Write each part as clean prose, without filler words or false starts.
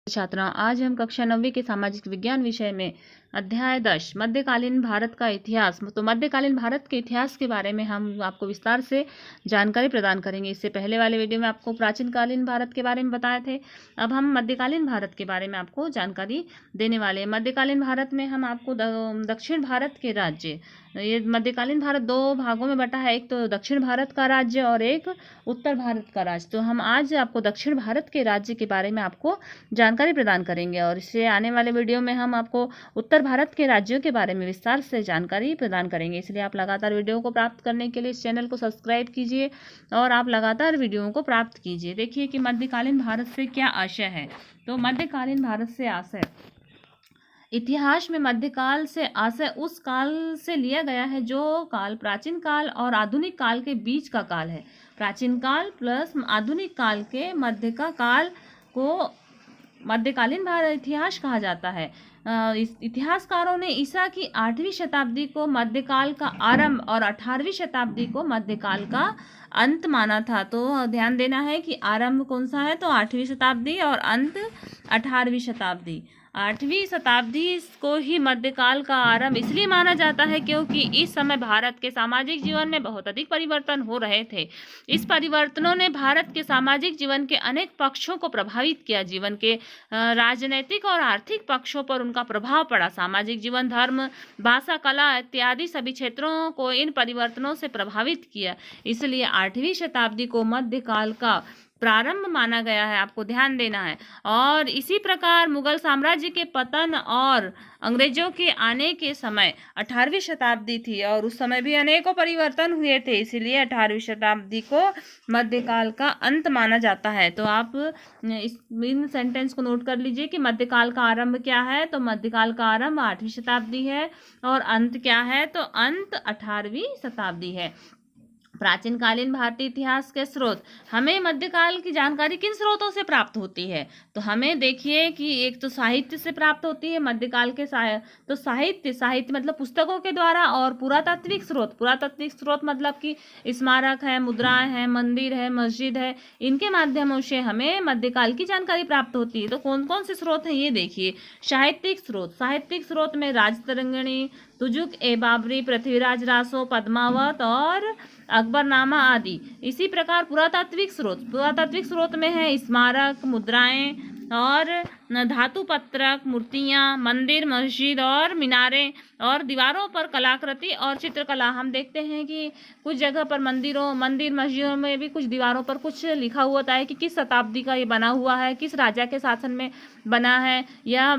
छात्रों, आज हम कक्षा 9वीं के सामाजिक विज्ञान विषय में अध्याय 10 मध्यकालीन भारत का इतिहास तो मध्यकालीन भारत के इतिहास के बारे में हम आपको विस्तार से जानकारी प्रदान करेंगे। इससे पहले वाले वीडियो में आपको प्राचीन कालीन भारत के बारे में बताए थे। अब हम मध्यकालीन भारत के बारे में आपको जानकारी देने वाले हैं। मध्यकालीन भारत में हम आपको दक्षिण भारत के राज्य, ये मध्यकालीन भारत दो भागों में बटा है, एक तो दक्षिण भारत का राज्य और एक उत्तर भारत का राज्य। तो हम आज आपको दक्षिण भारत के राज्य के बारे में आपको जानकारी प्रदान करेंगे और इससे आने वाले वीडियो में हम आपको उत्तर भारत के राज्यों के बारे में विस्तार से जानकारी प्रदान करेंगे। इसलिए आप लगातार वीडियो को प्राप्त करने के लिए इस चैनल को सब्सक्राइब कीजिए और आप लगातार वीडियो को प्राप्त कीजिए। देखिए कि मध्यकालीन भारत से क्या आशय है। तो मध्यकालीन भारत से आशय, इतिहास में मध्यकाल से आशय उस काल से लिया गया है जो काल प्राचीन काल और आधुनिक काल के बीच का काल है। प्राचीन काल प्लस आधुनिक काल के मध्य का काल को मध्यकालीन भारत इतिहास कहा जाता है। इस इतिहासकारों ने ईसा की 8वीं शताब्दी को मध्यकाल का आरंभ और 18वीं शताब्दी को मध्यकाल का अंत माना था। तो ध्यान देना है कि आरंभ कौन सा है, तो 8वीं शताब्दी और अंत 18वीं शताब्दी। 8वीं शताब्दी को ही मध्यकाल का आरंभ इसलिए माना जाता है क्योंकि इस समय भारत के सामाजिक जीवन में बहुत अधिक परिवर्तन हो रहे थे। इस परिवर्तनों ने भारत के सामाजिक जीवन के अनेक पक्षों को प्रभावित किया। जीवन के राजनीतिक और आर्थिक पक्षों पर उनका प्रभाव पड़ा। सामाजिक जीवन, धर्म, भाषा, कला इत्यादि सभी क्षेत्रों को इन परिवर्तनों से प्रभावित किया। इसलिए 8वीं शताब्दी को मध्यकाल का प्रारंभ माना गया है, आपको ध्यान देना है। और इसी प्रकार मुगल साम्राज्य के पतन और अंग्रेजों के आने के समय 18वीं शताब्दी थी और उस समय भी अनेकों परिवर्तन हुए थे। इसीलिए 18वीं शताब्दी को मध्यकाल का अंत माना जाता है। तो आप इन सेंटेंस को नोट कर लीजिए कि मध्यकाल का आरंभ क्या है, तो मध्यकाल का आरंभ 8वीं शताब्दी है और अंत क्या है, तो अंत 18वीं शताब्दी है। प्राचीन कालीन भारतीय इतिहास के स्रोत, हमें मध्यकाल की जानकारी किन स्रोतों से प्राप्त होती है, तो हमें देखिए कि एक तो साहित्य से प्राप्त होती है। मध्यकाल के तो साहित्य मतलब पुस्तकों के द्वारा, और पुरातात्विक स्रोत मतलब कि स्मारक है, मुद्राएं हैं, मंदिर है, मस्जिद है, इनके माध्यमों से हमें मध्यकाल की जानकारी प्राप्त होती है। तो कौन कौन से स्रोत हैं ये देखिए। साहित्यिक स्रोत में राजतरंगिणी, तुजुक ए बाबरी, पृथ्वीराज रासो, पद्मावत और अकबरनामा आदि। इसी प्रकार पुरातात्विक स्रोत में है स्मारक, मुद्राएं और धातु पत्रक, मूर्तियां, मंदिर, मस्जिद और मीनारें और दीवारों पर कलाकृति और चित्रकला। हम देखते हैं कि कुछ जगह पर मंदिर मस्जिदों में भी कुछ दीवारों पर कुछ लिखा हुआ होता है कि किस शताब्दी का ये बना हुआ है, किस राजा के शासन में बना है, या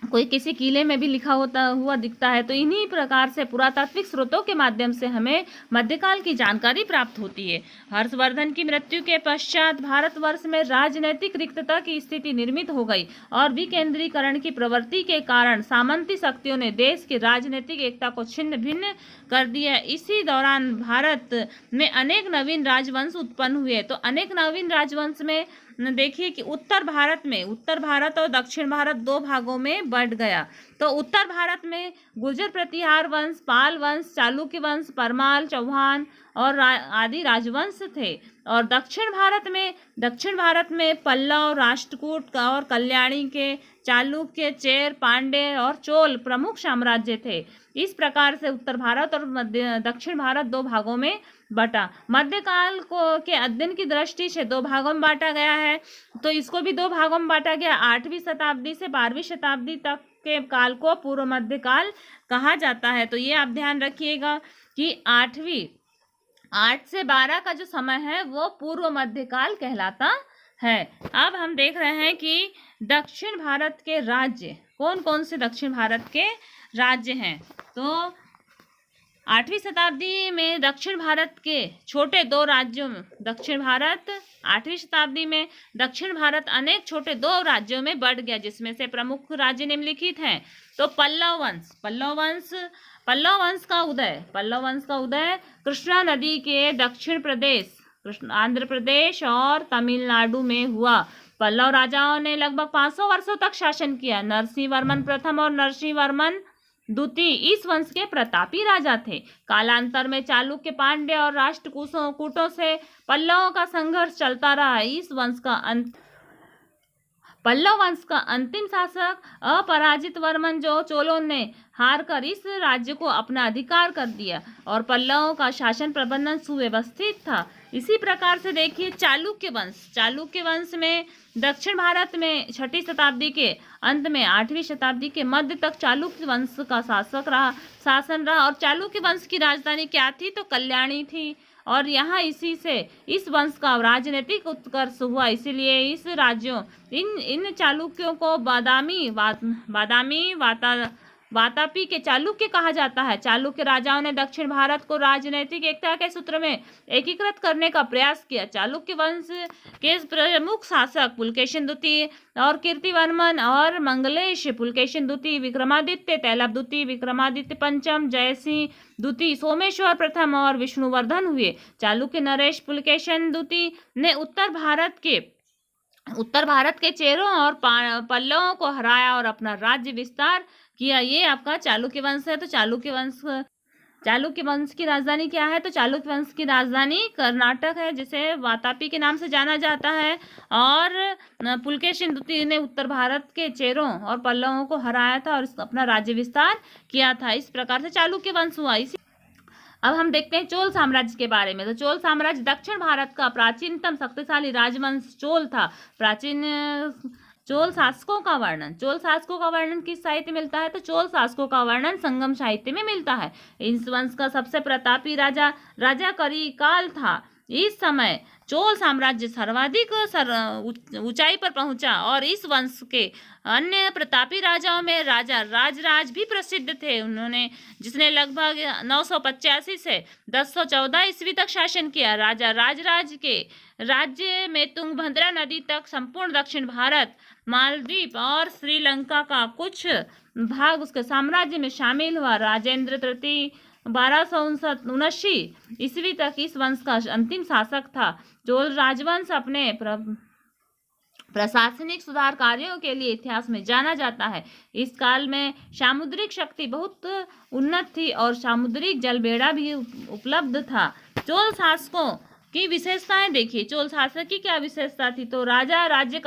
कोई किसी किले में भी लिखा होता हुआ दिखता है। तो इन्हीं प्रकार से पुरातात्विक स्रोतों के माध्यम से हमें मध्यकाल की जानकारी प्राप्त होती है। हर्षवर्धन की मृत्यु के पश्चात भारतवर्ष में राजनैतिक रिक्तता की स्थिति निर्मित हो गई और विकेंद्रीकरण की प्रवृत्ति के कारण सामंती शक्तियों ने देश की राजनीतिक एकता को छिन्न भिन्न कर दिया। इसी दौरान भारत में अनेक नवीन राजवंश उत्पन्न हुए। तो अनेक नवीन राजवंश में देखिए कि उत्तर भारत और दक्षिण भारत दो भागों में बंट गया। तो उत्तर भारत में गुर्जर प्रतिहार वंश, पाल वंश, चालुक्य वंश, परमाल, चौहान और आदि राजवंश थे। और दक्षिण भारत में पल्लव, राष्ट्रकूट और कल्याणी के, चालुक्य, चेर, पांड्य और चोल प्रमुख साम्राज्य थे। इस प्रकार से उत्तर भारत और दक्षिण भारत दो भागों में बटा। मध्यकाल को के अध्ययन की दृष्टि से दो भागों में बांटा गया है। तो इसको भी दो भागों में बांटा गया। 8वीं शताब्दी से 12वीं शताब्दी तक के काल को पूर्व मध्यकाल कहा जाता है। तो ये आप ध्यान रखिएगा कि 8 से 12 का जो समय है वो पूर्व मध्यकाल कहलाता है। अब हम देख रहे हैं कि दक्षिण भारत के राज्य कौन कौन से दक्षिण भारत के राज्य हैं। तो 8वीं शताब्दी में दक्षिण भारत के छोटे दो राज्यों में 8वीं शताब्दी में दक्षिण भारत अनेक छोटे दो राज्यों में बंट गया, जिसमें से प्रमुख राज्य निम्नलिखित हैं। तो पल्लव वंश का उदय कृष्णा नदी के दक्षिण प्रदेश, आंध्र प्रदेश और तमिलनाडु में हुआ। पल्लव राजाओं ने लगभग 500 वर्षों तक शासन किया। नरसिंह वर्मन प्रथम और नरसिंह वर्मन द्वितीय इस वंश के प्रतापी राजा थे। कालांतर में चालुक्य, पांड्य और राष्ट्रकूटों से पल्लवों का संघर्ष चलता रहा। इस वंश का अंत पल्लव वंश का अंतिम शासक अपराजित वर्मन जो चोलों ने हार कर इस राज्य को अपना अधिकार कर दिया और पल्लवों का शासन प्रबंधन सुव्यवस्थित था। इसी प्रकार से देखिए चालुक्य वंश में दक्षिण भारत में 6वीं शताब्दी के अंत में 8वीं शताब्दी के मध्य तक चालुक्य वंश का शासन रहा और चालुक्य वंश की राजधानी क्या थी? तो कल्याणी थी और यहाँ इसी से इस वंश का राजनीतिक उत्कर्ष हुआ। इसीलिए इस राज्यों इन चालुक्यों को वातापी के चालुक्य कहा जाता है। चालुक्य राजाओं ने दक्षिण भारत को राजनीतिक एकता के सूत्र में एकीकृत करने का प्रयास किया। चालुक्य वंश के प्रमुख शासक पुलकेशिन द्वितीय और कीर्तिवर्मन और मंगलेश पुलकेशिन द्वितीय, विक्रमादित्य तैलप द्वितीय, विक्रमादित्य पंचम, जयसिंह द्वितीय, सोमेश्वर प्रथम और विष्णुवर्धन हुए। चालुक्य नरेश पुलकेशिन द्वितीय ने उत्तर भारत के चेरों और पल्लवों को हराया और अपना राज्य विस्तार किया। ये आपका चालुक्य वंश है। तो चालुक्य वंश की राजधानी क्या है? तो चालुक्य वंश की राजधानी कर्नाटक है, जिसे वातापी के नाम से जाना जाता है। और पुलकेशिन द्वितीय ने उत्तर भारत के चेरों और पल्लवों को हराया था और अपना राज्य विस्तार किया था। इस प्रकार से चालुक्य वंश हुआ। अब हम देखते हैं चोल साम्राज्य के बारे में। तो चोल साम्राज्य दक्षिण भारत का प्राचीनतम शक्तिशाली राजवंश चोल था। प्राचीन चोल शासकों का वर्णन किस साहित्य में मिलता है? तो चोल शासकों का वर्णन संगम साहित्य में मिलता है। इस वंश का सबसे प्रतापी राजा करिकाल था। इस समय चोल साम्राज्य सर्वाधिक ऊंचाई पर पहुंचा और इस वंश के अन्य प्रतापी राजाओं में राजा राजराज भी प्रसिद्ध थे। उन्होंने जिसने लगभग 985 से 1014 ईस्वी तक शासन किया। राजा राजराज के राज्य में तुंगभद्रा नदी तक संपूर्ण दक्षिण भारत, मालदीव और श्रीलंका का कुछ भाग उसके साम्राज्य में शामिल हुआ। राजेंद्र तृतीय 1279 ईस्वी तक इस वंश का अंतिम शासक था। चोल राजवंश अपने प्रशासनिक सुधार कार्यों के लिए इतिहास में जाना जाता है। इस काल में सामुद्रिक शक्ति बहुत उन्नत थी और सामुद्रिक जलबेड़ा भी उपलब्ध था। चोल शासकों की विशेषताएं देखिए। चोल शासक की क्या विशेषता थी? तो राजा राज्य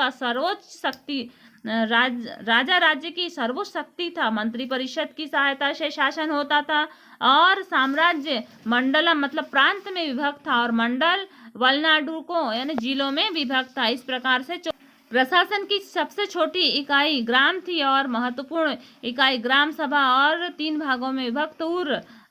की सर्वोच्च शक्ति था। मंत्री परिषद की सहायता से शासन होता था और साम्राज्य मंडलम मतलब प्रांत में विभक्त था और मंडल वलनाडुकों यानी जिलों में विभक्त था। इस प्रकार से प्रशासन की सबसे छोटी इकाई ग्राम थी और महत्वपूर्ण इकाई ग्राम सभा और 3 भागों में विभक्त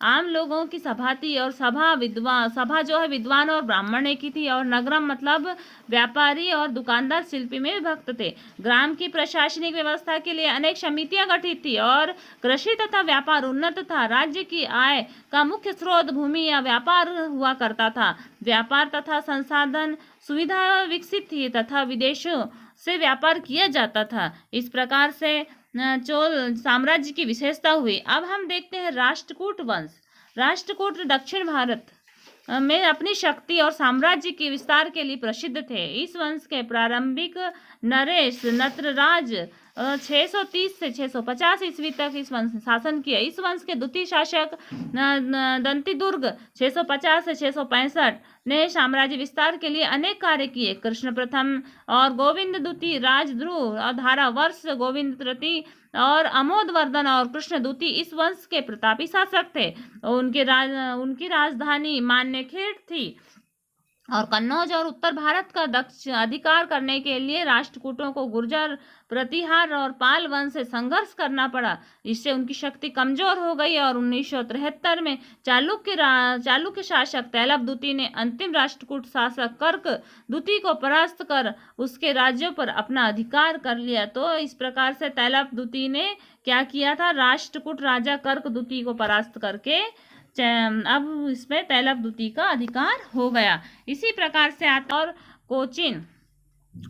आम लोगों की सभा थी और सभा जो है विद्वान और ब्राह्मण की थी और नगरम मतलब व्यापारी और दुकानदार शिल्पी में विभक्त थे। ग्राम की प्रशासनिक व्यवस्था के लिए अनेक समितियां गठित थी और कृषि तथा व्यापार उन्नत था। राज्य की आय का मुख्य स्रोत भूमि या व्यापार हुआ करता था। व्यापार तथा संसाधन सुविधा विकसित थी तथा विदेशों से व्यापार किया जाता था। इस प्रकार से चोल साम्राज्य की विशेषता हुई। अब हम देखते हैं राष्ट्रकूट वंश। राष्ट्रकूट दक्षिण भारत में अपनी शक्ति और साम्राज्य के विस्तार के लिए प्रसिद्ध थे। इस वंश के प्रारंभिक नरेश नत्रराज 630 से 650 ईस्वी तक इस वंश ने शासन किया। इस वंश के द्वितीय शासक दंतिदुर्ग 650 से 665 ने साम्राज्य विस्तार के लिए अनेक कार्य किए। कृष्ण प्रथम और गोविंद द्वितीय, राजध्रुव और धारावर्ष, गोविंद तृतीय और अमोदवर्धन और कृष्ण द्वितीय इस वंश के प्रतापी शासक थे। उनकी राजधानी मान्यखेड़ थी और कन्नौज और उत्तर भारत का अधिकार करने के लिए राष्ट्रकूटों को गुर्जर, प्रतिहार और पाल वंश से संघर्ष करना पड़ा। इससे उनकी शक्ति कमजोर हो गई और 1973 में चालुक्य शासक तैलप द्वितीय ने अंतिम राष्ट्रकूट शासक कर्क द्वितीय को परास्त कर उसके राज्यों पर अपना अधिकार कर लिया। तो इस प्रकार से तैलप द्वितीय ने क्या किया था? राष्ट्रकूट राजा कर्क द्वितीय को परास्त करके अब इसमें तैलप द्वितीय का अधिकार हो गया। इसी प्रकार से आता और कोचिन।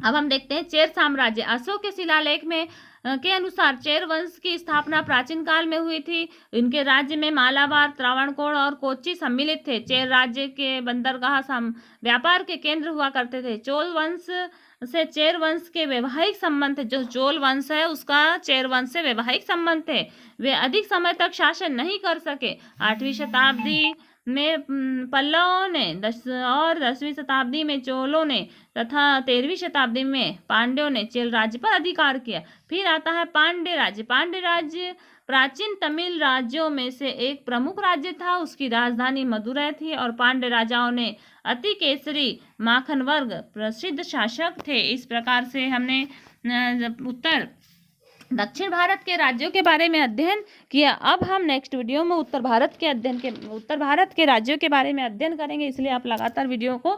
अब हम देखते हैं चेर साम्राज्य। अशोक के शिलालेख में के अनुसार चेर वंश की स्थापना प्राचीन काल में हुई थी। इनके राज्य में मालाबार, त्रावणकोर और कोच्चि सम्मिलित थे। चेर राज्य के बंदरगाह व्यापार के केंद्र हुआ करते थे। चोल वंश से चेर वंश के वैवाहिक संबंध थे। जो चोल वंश है उसका चेर वंश से वैवाहिक संबंध थे। वे अधिक समय तक शासन नहीं कर सके। 8वीं शताब्दी में पल्लवों ने 10वीं शताब्दी में चोलों ने तथा 13वीं शताब्दी में पांड्यों ने चेल राज्य पर अधिकार किया। फिर आता है पांड्य राज्य। पांड्य राज्य प्राचीन तमिल राज्यों में से एक प्रमुख राज्य था। उसकी राजधानी मदुरै थी और पांड्य राजाओं ने अति केसरी माखन वर्ग प्रसिद्ध शासक थे। इस प्रकार से हमने दक्षिण भारत के राज्यों के बारे में अध्ययन किया। अब हम नेक्स्ट वीडियो में उत्तर भारत के राज्यों के बारे में अध्ययन करेंगे, इसलिए आप लगातार वीडियो को